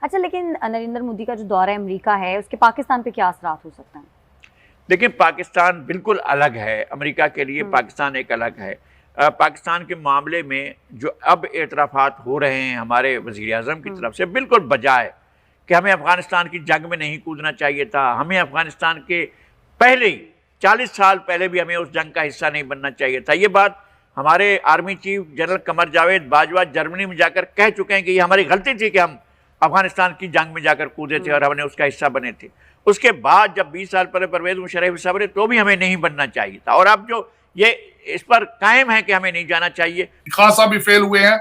अच्छा, लेकिन नरेंद्र मोदी का जो दौरा अमेरिका है उसके पाकिस्तान पे क्या असरात हो सकता है? देखिए, पाकिस्तान बिल्कुल अलग है, अमेरिका के लिए हम्म। पाकिस्तान एक अलग है। पाकिस्तान के मामले में जो अब एतराफ़ात हो रहे हैं हमारे वज़ीर आज़म की हम्म। तरफ से, बिल्कुल बजाय कि हमें अफ़गानिस्तान की जंग में नहीं कूदना चाहिए था, हमें अफ़गानिस्तान के पहले ही 40 साल पहले भी हमें उस जंग का हिस्सा नहीं बनना चाहिए था। ये बात हमारे army chief general Qamar Javed Bajwa Germany में जाकर कह चुके हैं कि ये हमारी गलती थी कि हम अफ़गानिस्तान की जंग में जाकर कूदे थे और हमने उसका हिस्सा बने थे। उसके बाद जब 20 साल पहले परवेज़ मुशर्रफ हिस्सा बने तो भी हमें नहीं बनना चाहिए था, और अब जो ये इस पर कायम है कि हमें नहीं जाना चाहिए। खान साहब भी फेल हुए हैं।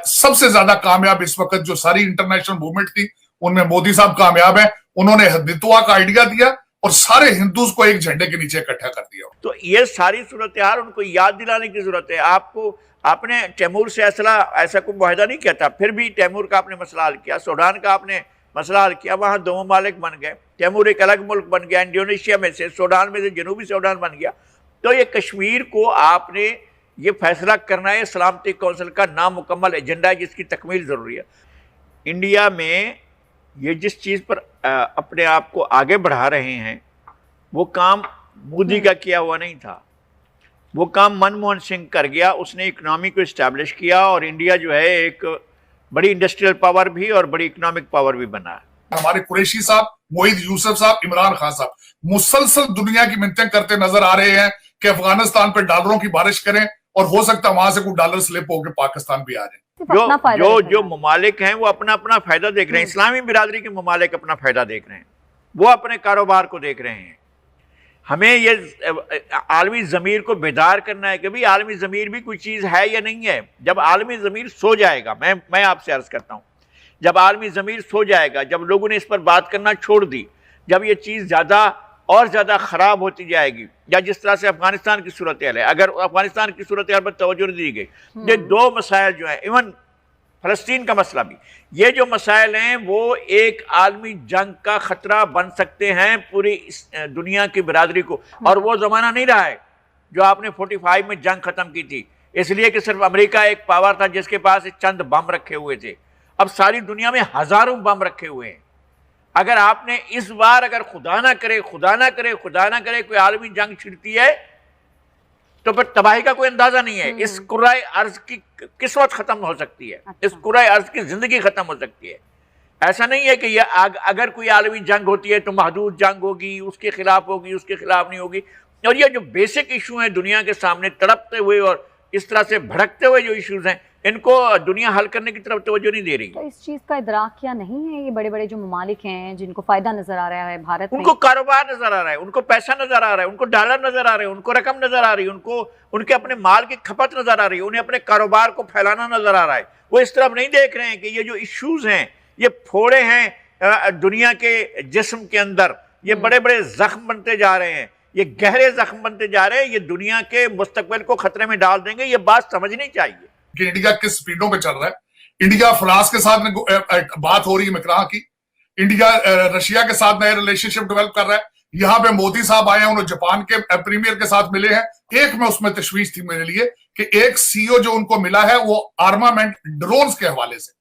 सबसे ज्यादा कामयाब इस वक्त जो सारी इंटरनेशनल मूवमेंट थी उनमें मोदी साहब कामयाब हैं। उन्होंने हिंदुत्व का आइडिया दिया और सारे हिंदूज को एक झंडे के नीचे इकट्ठा कर दिया। तो ये सारी सूरत हाल उनको याद दिलाने की जरूरत है। आपको आपने तैमूर से ऐसा कोई मुआहदा नहीं किया था, फिर भी तैमूर का आपने मसला हल किया, सूडान का आपने मसला हल किया, वहाँ दो ममालिक बन गए, तैमूर एक अलग मुल्क बन गया, इंडोनेशिया में से, सूडान में से जनूबी सूडान बन गया। तो ये कश्मीर को आपने ये फैसला करना है, सलामती कौंसिल का नामुकम्मल एजेंडा है जिसकी तकमील ज़रूरी है। इंडिया में ये जिस चीज़ पर अपने आप को आगे बढ़ा रहे हैं वो काम मोदी का किया हुआ नहीं था, वो काम मनमोहन सिंह कर गया। उसने इकनॉमी को इस्टेब्लिश किया और इंडिया जो है एक बड़ी इंडस्ट्रियल पावर भी और बड़ी इकोनॉमिक पावर भी बना है। हमारे कुरैशी साहब, मोहित यूसुफ साहब, इमरान खान साहब मुसलसल दुनिया की मिन्नतें करते नजर आ रहे हैं कि अफगानिस्तान पे डॉलरों की बारिश करें और हो सकता है वहां से कोई डॉलर स्लिप होकर पाकिस्तान भी आ जाए। जो ममालिक हैं वो अपना अपना फायदा देख रहे हैं। इस्लामी बिरादरी के ममालिक अपना फायदा देख रहे हैं, वो अपने कारोबार को देख रहे हैं। हमें ये आलमी ज़मीर को बेदार करना है कि भाई आलमी ज़मीर भी कोई चीज़ है या नहीं है। जब आलमी ज़मीर सो जाएगा, मैं आपसे अर्ज़ करता हूँ, जब आलमी ज़मीर सो जाएगा, जब लोगों ने इस पर बात करना छोड़ दी, जब ये चीज़ ज़्यादा और ज़्यादा ख़राब होती जाएगी, या जिस तरह से अफ़गानिस्तान की सूरत हाल है, अगर अफ़गानिस्तान की सूरत हाल पर तवज्जो नहीं दी गई, ये दो मसाइल जो हैं, इवन फ़लस्तीन का मसला भी, ये जो मसाइल हैं वो एक आलमी जंग का ख़तरा बन सकते हैं पूरी दुनिया की बिरादरी को। और वो ज़माना नहीं रहा है जो आपने 45 में जंग ख़त्म की थी इसलिए कि सिर्फ अमेरिका एक पावर था जिसके पास चंद बम रखे हुए थे। अब सारी दुनिया में हज़ारों बम रखे हुए हैं। अगर आपने इस बार, अगर खुदा ना करे कोई आलमी जंग छिड़ती है तो फिर तबाही का कोई अंदाजा नहीं है। इस कुराए अर्ज की किस्मत खत्म हो सकती है। अच्छा। इस कुराए अर्ज की जिंदगी खत्म हो सकती है। ऐसा नहीं है कि ये अगर कोई आलमी जंग होती है तो महदूद जंग होगी, उसके खिलाफ होगी, उसके खिलाफ नहीं होगी। और ये जो बेसिक इशू हैं दुनिया के सामने तड़पते हुए और इस तरह से भड़कते हुए जो इश्यूज हैं, इनको दुनिया हल करने की तरफ तवज्जो नहीं दे रही। तो इस चीज का इदराक क्या नहीं है ये बड़े बड़े जो ममालिक हैं जिनको फायदा नजर आ रहा है भारत में? उनको कारोबार नजर आ रहा है, उनको पैसा नजर आ रहा है, उनको डॉलर नजर आ रहे हैं, उनको रकम नजर आ रही है, उनको उनके अपने माल की खपत नजर आ रही है, उन्हें अपने कारोबार को फैलाना नजर आ रहा है। वो इस तरफ नहीं देख रहे हैं कि ये जो इश्यूज हैं, ये फोड़े हैं दुनिया के जिस्म के अंदर, ये बड़े बड़े जख्म बनते जा रहे हैं, ये गहरे जख्म बनते जा रहे हैं, ये दुनिया के मुस्तकबिल को खतरे में डाल देंगे। ये बात समझनी चाहिए कि इंडिया किस स्पीडों पे चल रहा है। इंडिया फ्रांस के साथ बात हो रही है मिकराह की, इंडिया रशिया के साथ नए रिलेशनशिप डेवलप कर रहा है। यहाँ पे मोदी साहब आए हैं, उन्होंने जापान के प्रीमियर के साथ मिले हैं। एक में उसमें तशवीश थी मेरे लिए कि एक सीईओ जो उनको मिला है वो आर्मामेंट ड्रोन्स के हवाले से,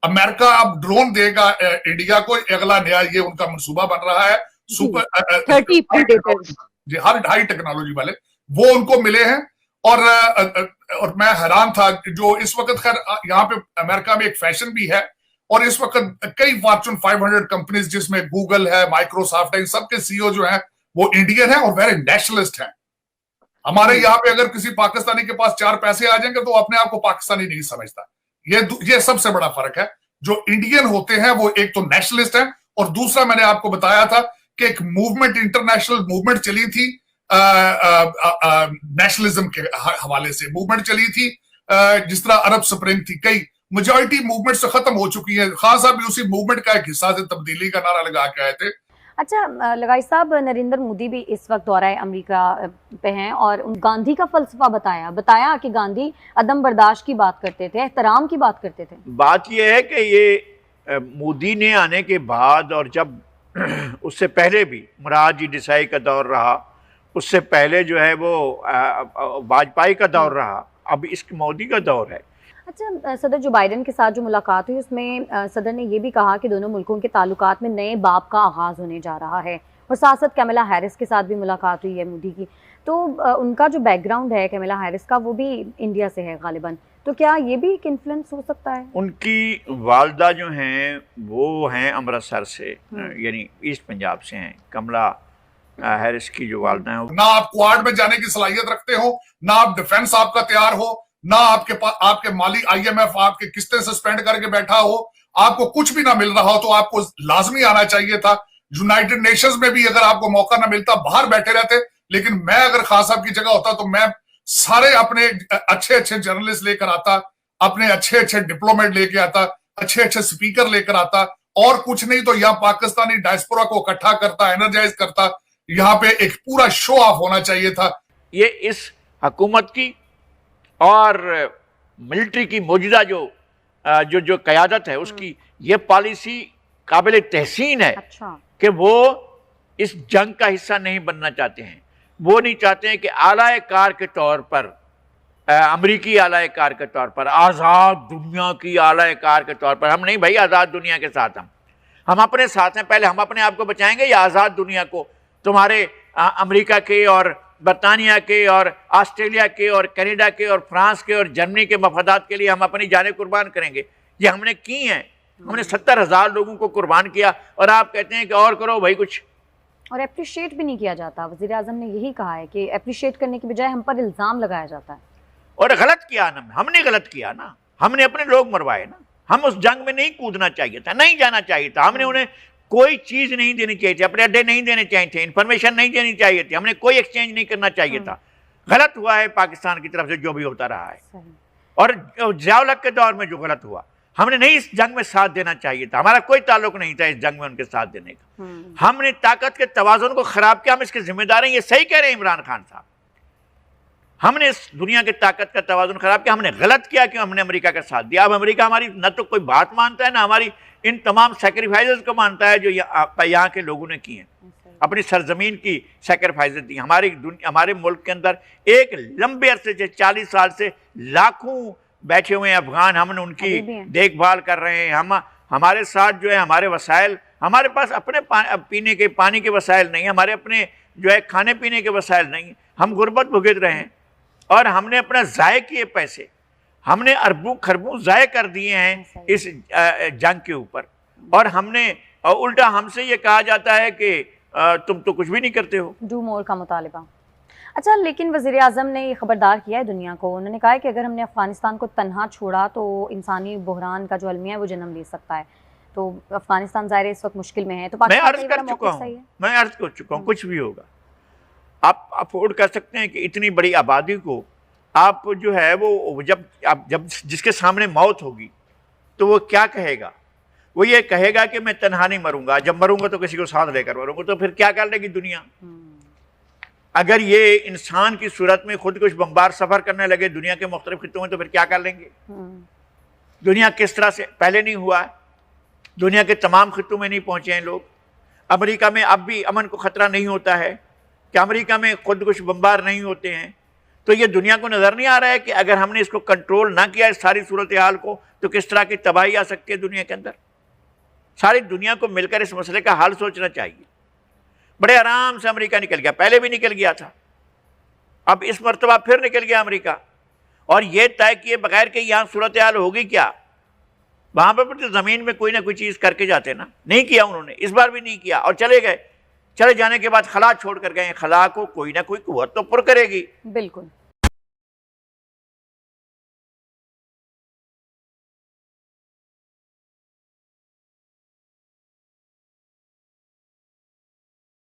अमेरिका अब ड्रोन देगा इंडिया को, अगला नया ये उनका मंसूबा बन रहा है। सुपर 30 प्रेडेटर्स जी, हर हाई टेक्नोलॉजी वाले वो उनको मिले हैं। और मैं हैरान था कि जो इस वक्त खैर यहाँ पे अमेरिका में एक फैशन भी है और इस वक्त कई फॉर्च्यून 500 कंपनीज जिसमें गूगल है, माइक्रोसॉफ्ट है, इन सबके सीईओ जो हैं वो इंडियन है और वेरी नेशनलिस्ट हैं। हमारे यहाँ पे अगर किसी पाकिस्तानी के पास 4 पैसे आ जाएंगे तो अपने आप को पाकिस्तानी नहीं समझता। ये सबसे बड़ा फर्क है। जो इंडियन होते हैं वो एक तो नेशनलिस्ट है और दूसरा मैंने आपको बताया था कि एक मूवमेंट, इंटरनेशनल मूवमेंट चली थी नेशनलिज्म के हवाले से, मूवमेंट चली थी जिस तरह अरब स्प्रिंग थी। कई मेजॉरिटी मूवमेंट से खत्म हो चुकी है। खान साहब भी उसी मूवमेंट का एक हिस्सा थे, तब्दीली का नारा लगा के आए थे। अच्छा लगाई साहब, नरेंद्र मोदी भी इस वक्त दौरा अमेरिका पे हैं और गांधी का फलसफा बताया कि गांधी अदम बर्दाश्त की बात करते थे, एहतराम की बात करते थे। बात यह है कि ये मोदी ने आने के बाद और जब उससे पहले भी मुराद जी देसाई का दौर रहा, उससे पहले जो है वो वाजपेयी का दौर रहा, अब इस मोदी का दौर है। अच्छा, सदर जो बाइडेन के साथ जो मुलाकात हुई उसमें सदर ने ये भी कहा कि दोनों मुल्कों के ताल्लुकात में नए बाब का आगाज़ होने जा रहा है, और साथ साथ कैमला हैरिस के साथ भी मुलाकात हुई है मोदी की। तो उनका जो बैकग्राउंड है कैमला हैरिस का वो भी इंडिया से है गालिबन, तो क्या ये भी एक इन्फ्लुएंस हो सकता है? उनकी वालदा जो हैं वो हैं अमृतसर से, यानी ईस्ट पंजाब से हैं। कमला हैरिस की जो वालदा हैं ना आप क्वाड में जाने की सलाहियत रखते हो, ना आप डिफेंस आपका तैयार हो, ना आपके पास आपके माली IMF आपके किस्तें सस्पेंड करके बैठा हो, आपको कुछ भी ना मिल रहा हो, तो आपको लाजमी आना चाहिए था। यूनाइटेड नेशंस में भी अगर आपको मौका ना मिलता बाहर बैठे रहते। लेकिन मैं अगर खान साहब की जगह होता तो मैं सारे अपने अच्छे अच्छे जर्नलिस्ट लेकर आता, अपने अच्छे अच्छे डिप्लोमेट लेके आता, अच्छे अच्छे स्पीकर लेकर आता, और कुछ नहीं तो यहाँ पाकिस्तानी डायस्पोरा को इकट्ठा करता, एनर्जाइज करता। यहाँ पे एक पूरा शो ऑफ होना चाहिए था। ये इस हुकूमत की और मिलिट्री की मौजूदा जो क़यादत है उसकी ये पॉलिसी काबिल तहसीन है। अच्छा। कि वो इस जंग का हिस्सा नहीं बनना चाहते हैं। वो नहीं चाहते हैं कि आलाए कार के तौर पर, अमरीकी आलाए कार के तौर पर, आज़ाद दुनिया की आलाए कार के तौर पर, हम नहीं भाई आज़ाद दुनिया के साथ हम अपने साथ हैं। पहले हम अपने आप को बचाएंगे या आज़ाद दुनिया को? तुम्हारे अमेरिका के और बरतानिया के और ऑस्ट्रेलिया के और कनाडा के और फ्रांस के और जर्मनी के मफादात के लिए हम अपनी जानें कुर्बान करेंगे? ये हमने की हैं। हमने 70,000 लोगों को कुर्बान किया, और आप कहते हैं कि और करो भाई कुछ। और अप्रिशिएट भी नहीं किया जाता। वज़ीर आज़म ने यही कहा है कि अप्रिशिएट करने की बजाय हम पर इल्ज़ाम लगाया जाता है। और गलत किया ना, हमने गलत किया ना, हमने अपने लोग मरवाए ना। हम उस जंग में नहीं कूदना चाहिए था, नहीं जाना चाहिए था। हमने उन्हें कोई चीज नहीं देनी चाहिए थी, अपने अड्डे नहीं देने चाहिए थे, इंफॉर्मेशन नहीं देनी चाहिए थी, हमने कोई एक्सचेंज नहीं करना चाहिए था। गलत हुआ है पाकिस्तान की तरफ से जो भी होता रहा है। और ज़िया-उल-हक के दौर में जो गलत हुआ, हमने नहीं इस जंग में साथ देना चाहिए था। हमारा कोई ताल्लुक नहीं था इस जंग में उनके साथ देने का। हमने ताकत के तवाज़ुन को खराब किया, हम इसके जिम्मेदार हैं। ये सही कह रहे हैं इमरान खान साहब। हमने इस दुनिया की ताकत का तवाज़ुन खराब किया, हमने गलत किया कि हमने अमेरिका का साथ दिया। अब अमेरिका हमारी न तो कोई बात मानता है, ना हमारी इन तमाम सेक्रीफाइसेस को मानता है जो यहाँ के लोगों ने किए हैं। अपनी सरजमीन की सेक्रीफाइसेस दी। हमारे मुल्क के अंदर एक लंबे अरसे से 40 साल से लाखों बैठे हुए हैं अफगान, हमने उनकी देखभाल कर रहे हैं। हमारे साथ जो है हमारे वसाइल, हमारे पास अपने पीने के पानी के वसाइल नहीं, हमारे अपने जो है खाने पीने के वसाइल नहीं। हम गुर्बत भुगत रहे हैं, और हमने अपना ज़ाय किए पैसे, हमने अरबों खरबों ज़ाय कर दिए हैं इस जंग के ऊपर। और हमने उल्टा हमसे ये कहा जाता है कि तुम तो कुछ भी नहीं करते हो। डू मोर का मुतालिबा। अच्छा, लेकिन वज़ीर आज़म ने ये खबरदार किया है दुनिया को। उन्होंने कहा है कि अगर हमने अफ़गानिस्तान को तन्हा छोड़ा तो इंसानी बहरान का जो अलमिया है वो जन्म ले सकता है। तो अफ़गानिस्तान ज़ाहिर इस वक्त मुश्किल में है। तो मैं अर्ज कर चुका हूँ, कुछ भी होगा। आप अफोर्ड कर सकते हैं कि इतनी बड़ी आबादी को आप जो है वो जब जिसके सामने मौत होगी तो वो क्या कहेगा? वो ये कहेगा कि मैं तन्हा नहीं मरूंगा, जब मरूंगा तो किसी को साथ लेकर मरूंगा। तो फिर क्या कर लेगी दुनिया? अगर ये इंसान की सूरत में खुद कुछ बम्बार सफर करने लगे दुनिया के मुख्तलिफ खित्तों में, तो फिर क्या कर लेंगे? दुनिया किस तरह से पहले नहीं हुआ है, दुनिया के तमाम खित्तों में नहीं पहुंचे हैं लोग। अमेरिका में अब भी अमन को खतरा नहीं होता है कि अमेरिका में खुद कुछ बम्बार नहीं होते हैं। तो ये दुनिया को नजर नहीं आ रहा है कि अगर हमने इसको कंट्रोल ना किया इस सारी सूरत हाल को, तो किस तरह की तबाही आ सकती है दुनिया के अंदर। सारी दुनिया को मिलकर इस मसले का हल सोचना चाहिए। बड़े आराम से अमेरिका निकल गया, पहले भी निकल गया था, अब इस मरतबा फिर निकल गया अमेरिका। और ये तय किए बगैर कि यहाँ सूरत हाल होगी क्या। वहां पर तो जमीन में कोई ना कोई चीज करके जाते ना, नहीं किया उन्होंने, इस बार भी नहीं किया और चले गए। चले जाने के बाद खला छोड़ कर गए। खला को कोई ना कोई कुव्वत तो पुर करेगी। बिल्कुल।